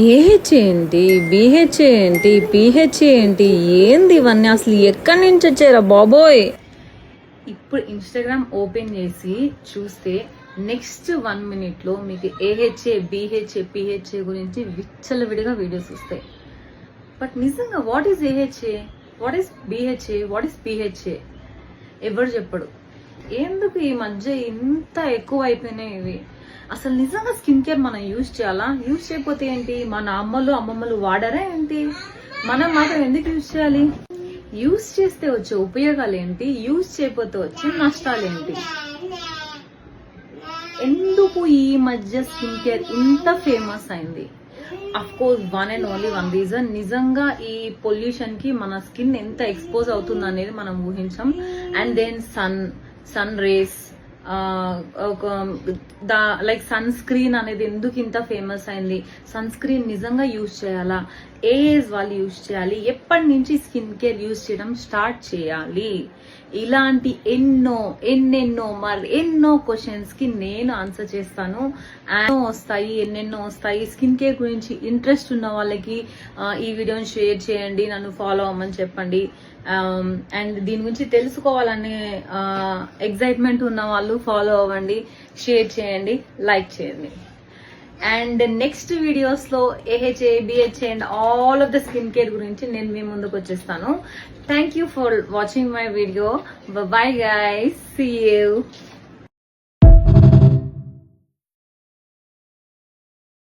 AH ఏంటి, BH ఏంటి, pH ఏంటి, ఏంది ఇవన్నీ అసలు ఎక్కడి నుంచి వచ్చారా బాబోయ్? ఇప్పుడు ఇన్స్టాగ్రామ్ ఓపెన్ చేసి చూస్తే నెక్స్ట్ 1 minute మీకు ఏహెచ్ఏ, బిహెచ్ఏ, పిహెచ్ఏ గురించి విచ్చలవిడిగా వీడియోస్ వస్తాయి. బట్ నిజంగా what is AHA, what is BHA, what is PHA ఎవరు చెప్పడు. ఎందుకు ఈ మధ్య ఇంత ఎక్కువ అయిపోయినాయి ఇవి? అసలు నిజంగా స్కిన్ కేర్ మనం యూజ్ చేయాలా? యూజ్ చేయకపోతే ఏంటి? మన అమ్మమ్మలు వాడారా ఏంటి? మనం మాత్రం ఎందుకు యూజ్ చేయాలి? యూజ్ చేస్తే వచ్చే ఉపయోగాలు ఏంటి? యూజ్ చేయకపోతే వచ్చే నష్టాలు ఏంటి? ఎందుకు ఈ మధ్య స్కిన్ కేర్ ఇంత ఫేమస్ అయింది? Of course one and only one reason, నిజంగా ఈ పొల్యూషన్ కి మన స్కిన్ ఎంత ఎక్స్పోజ్ అవుతుంది అనేది మనం ఊహించాం. And then sun rays, like sunscreen అనేది ఎందుకు ఇంత ఫేమస్ అయింది? సన్ స్క్రీన్ నిజంగా యూజ్ చేయాలా? ఏ ఏజ్ వాళ్ళు యూజ్ చేయాలి? ఎప్పటి నుంచి స్కిన్ కేర్ యూజ్ చేయడం స్టార్ట్ చేయాలి? ఇలాంటి ఎన్నెన్నో క్వశ్చన్స్ కి నేను ఆన్సర్ చేస్తాను. ఎన్నెన్నో వస్తాయి. స్కిన్ కేర్ గురించి ఇంట్రెస్ట్ ఉన్న వాళ్ళకి ఈ వీడియోని షేర్ చేయండి, నన్ను ఫాలో అవ్వమని చెప్పండి. అండ్ దీని గురించి తెలుసుకోవాలనే ఎగ్జైట్మెంట్ ఉన్న వాళ్ళు ఫాలో అవ్వండి, షేర్ చేయండి, లైక్ చేయండి. అండ్ నెక్స్ట్ వీడియోస్ లో AHA, BHA and all of the skin care గురించి నేను మీ ముందుకు వచ్చేస్తాను. Thank you for watching my video. Bye guys, see you.